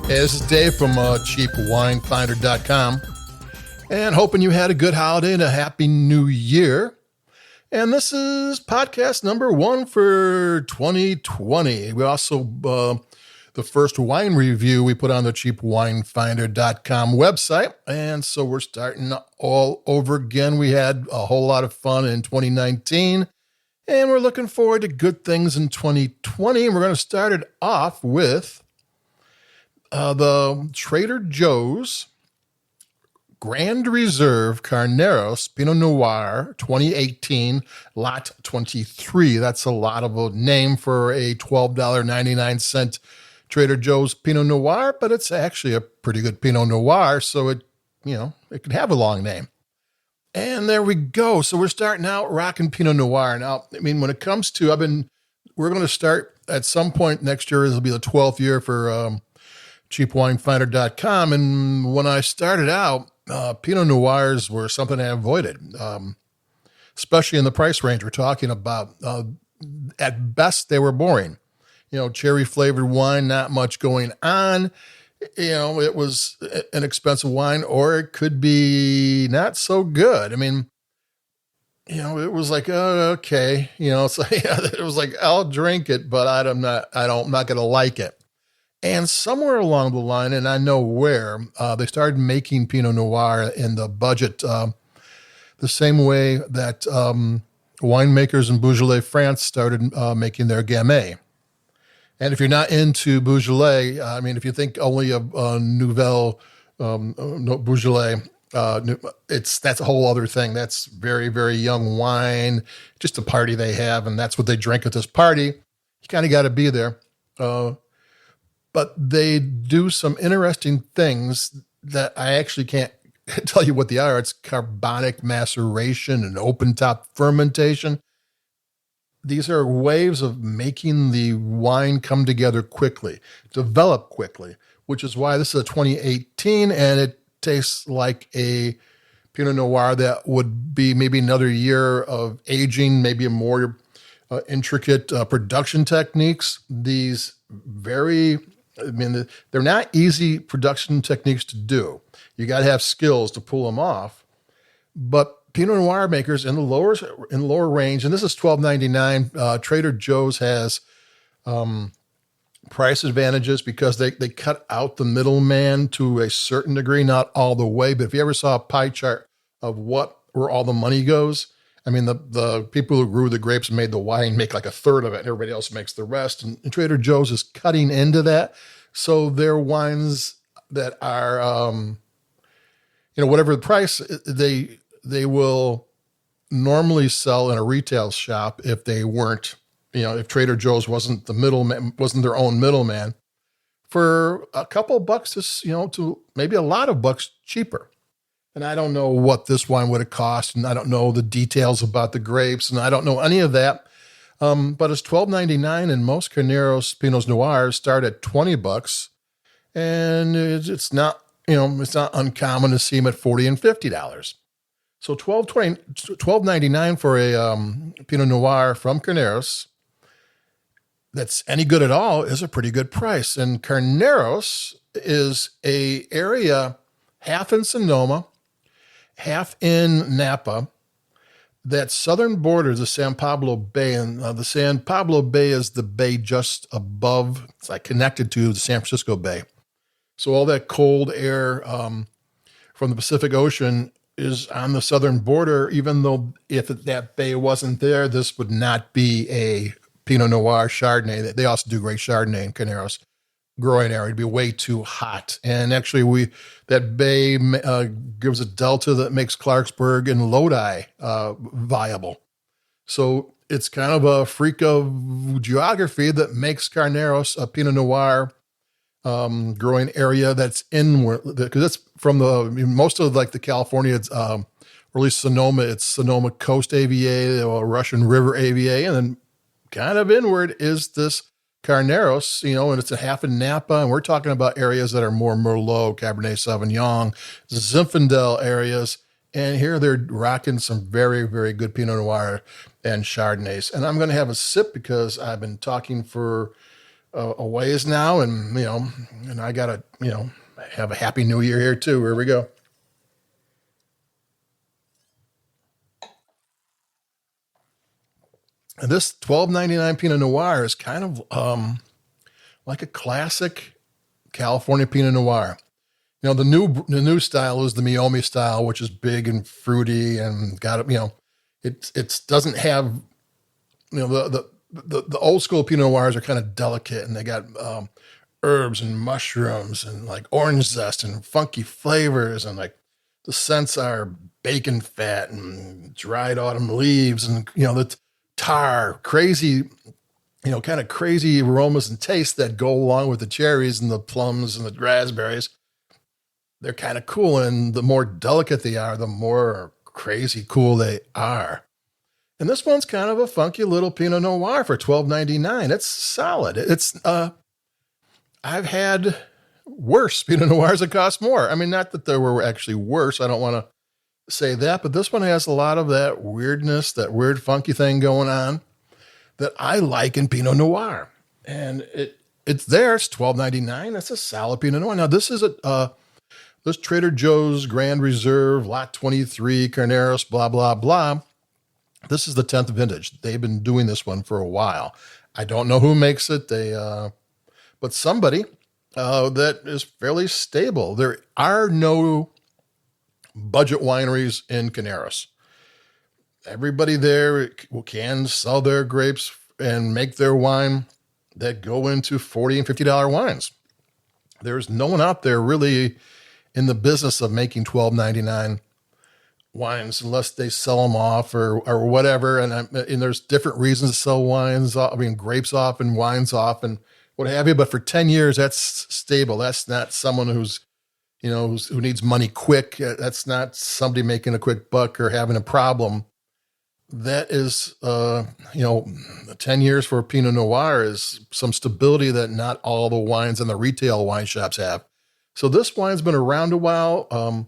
Hey, this is Dave from cheapwinefinder.com, and hoping you had a good holiday and a happy new year. And this is podcast number 1 for 2020. We also, the first wine review we put on the cheapwinefinder.com website. And so we're starting all over again. We had a whole lot of fun in 2019, and we're looking forward to good things in 2020. And we're going to start it off with the Trader Joe's Grand Reserve Carneros Pinot Noir 2018 Lot 23. That's a lot of a name for a $12.99 Trader Joe's Pinot Noir, but it's actually a pretty good Pinot Noir, so it could have a long name. And there we go. So we're starting out rocking Pinot Noir. Now, I mean, when it comes to, we're going to start at some point next year. This will be the 12th year for cheapwinefinder.com. And when I started out, Pinot Noirs were something I avoided, especially in the price range we're talking about. At best, they were boring. Cherry flavored wine, not much going on. It was an expensive wine, or it could be not so good. I mean, it was like, oh, okay. So it was like, I'll drink it, but I'm not going to like it. And somewhere along the line, and I know where, they started making Pinot Noir in the budget the same way that winemakers in Beaujolais, France started making their Gamay. And if you're not into Beaujolais, if you think only of Nouvelle Beaujolais, that's a whole other thing. That's very, very young wine, just a party they have, and that's what they drink at this party. You kind of got to be there. But they do some interesting things that I actually can't tell you what they are. It's carbonic maceration and open top fermentation. These are ways of making the wine come together quickly, develop quickly, which is why this is a 2018, and it tastes like a Pinot Noir that would be maybe another year of aging, maybe a more intricate production techniques. These they're not easy production techniques to do. You got to have skills to pull them off. But Pinot Noir makers in the lower range, and this is $12.99. Trader Joe's has price advantages because they cut out the middleman to a certain degree, not all the way. But if you ever saw a pie chart of where all the money goes, the people who grew the grapes and made the wine make like a third of it, and everybody else makes the rest. And Trader Joe's is cutting into that. So their wines that are, whatever the price, they will normally sell in a retail shop if they weren't, if Trader Joe's wasn't the middleman, wasn't their own middleman, for a couple of bucks to maybe a lot of bucks cheaper. And I don't know what this wine would have cost, and I don't know the details about the grapes, and I don't know any of that. But it's $12.99, and most Carneros Pinot Noirs start at $20, and it's not uncommon to see them at $40 and $50. So $12.99 for a Pinot Noir from Carneros that's any good at all is a pretty good price. And Carneros is a area half in Sonoma, half in Napa, that southern border, the San Pablo Bay, and the San Pablo Bay is the bay just above, it's like connected to the San Francisco Bay. So all that cold air from the Pacific Ocean is on the southern border, even though if that bay wasn't there, this would not be a Pinot Noir Chardonnay. They also do great Chardonnay in Carneros growing area. It'd be way too hot. And actually that bay gives a delta that makes Clarksburg and Lodi viable. So it's kind of a freak of geography that makes Carneros a Pinot Noir growing area that's inward, because it's from most of like the California, or at least Sonoma, it's Sonoma Coast AVA or Russian River AVA. And then kind of inward is this Carneros, and it's a half in Napa, and we're talking about areas that are more Merlot, Cabernet Sauvignon, Zinfandel areas, and here they're rocking some very, very good Pinot Noir and Chardonnays. And I'm going to have a sip because I've been talking for a ways now, and and I gotta have a happy new year here too. Here we go. And this $12.99 Pinot Noir is kind of like a classic California Pinot Noir. The new style is the Meiomi-style, which is big and fruity and got it doesn't have the old school Pinot Noirs are kind of delicate, and they got herbs and mushrooms and like orange zest and funky flavors, and like the scents are bacon fat and dried autumn leaves, and the tar, crazy, kind of crazy aromas and tastes that go along with the cherries and the plums and the raspberries. They're kind of cool, and the more delicate they are, the more crazy cool they are. And this one's kind of a funky little Pinot Noir for $12.99. It's solid. It's I've had worse Pinot Noirs that cost more. I mean, not that there were actually worse. I don't want to say that, but this one has a lot of that weirdness, that weird funky thing going on that I like in Pinot Noir. And it's there. It's $12.99. That's a solid Pinot Noir. Now, this is this Trader Joe's Grand Reserve Lot 23 Carneros blah blah blah. This is the 10th vintage. They've been doing this one for a while. I don't know who makes it. But somebody that is fairly stable. There are no budget wineries in Carneros. Everybody there can sell their grapes and make their wine that go into $40 and $50 wines. There's no one out there really in the business of making $12.99 wines unless they sell them off or whatever. And there's different reasons to sell wines. I mean, grapes off and wines off and what have you. But for 10 years, that's stable. That's not someone who's who needs money quick. That's not somebody making a quick buck or having a problem. That is, 10 years for Pinot Noir is some stability that not all the wines in the retail wine shops have. So this wine's been around a while.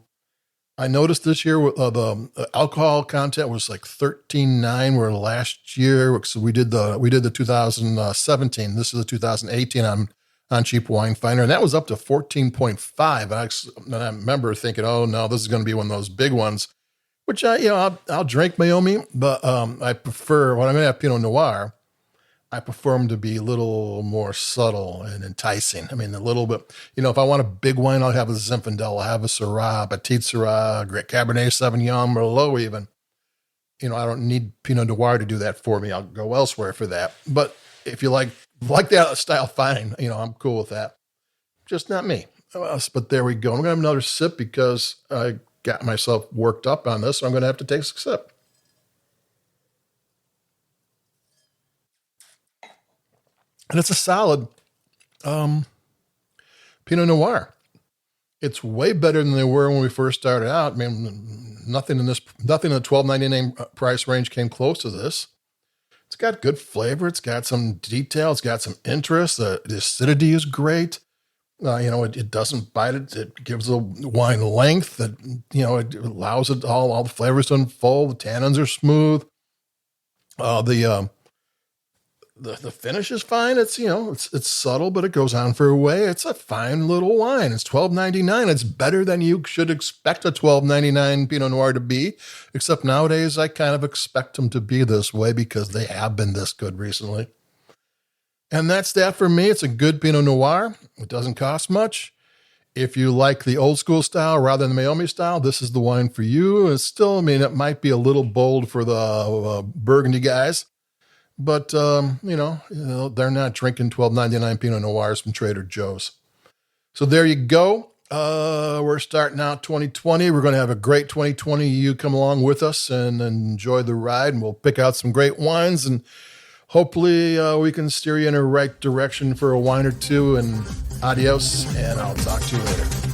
I noticed this year the alcohol content was like 13.9, where last year, so we did the 2017. This is the 2018 on Cheap Wine Finder, and that was up to 14.5. And I remember thinking, oh no, this is going to be one of those big ones, which I'll drink Meiomi, but I prefer, when I'm going to have Pinot Noir, I prefer them to be a little more subtle and enticing. I mean, a little bit, if I want a big wine, I'll have a Zinfandel, I'll have a Syrah, Petit Syrah, Cabernet Sauvignon, Merlot even. I don't need Pinot Noir to do that for me. I'll go elsewhere for that. But if you like that style, fine. I'm cool with that. Just not me. But there we go. I'm going to have another sip because I got myself worked up on this, so I'm going to have to take a sip. And it's a solid Pinot Noir. It's way better than they were when we first started out. I mean, nothing in the $12.99 price range came close to this. It's got good flavor. It's got some detail. It's got some interest. The acidity is great. It doesn't bite it. It gives the wine length that, it allows it all the flavors to unfold. The tannins are smooth. The finish is fine. It's, it's subtle, but it goes on for a way. It's a fine little wine. It's $12.99. It's better than you should expect a $12.99 Pinot Noir to be, except nowadays I kind of expect them to be this way because they have been this good recently. And that's that for me. It's a good Pinot Noir. It doesn't cost much. If you like the old school style rather than the Meiomi style, this is the wine for you. It's still, it might be a little bold for the Burgundy guys. But, they're not drinking $12.99 Pinot Noirs from Trader Joe's. So there you go. We're starting out 2020. We're going to have a great 2020. You come along with us and enjoy the ride, and we'll pick out some great wines, and hopefully we can steer you in the right direction for a wine or two. And adios, and I'll talk to you later.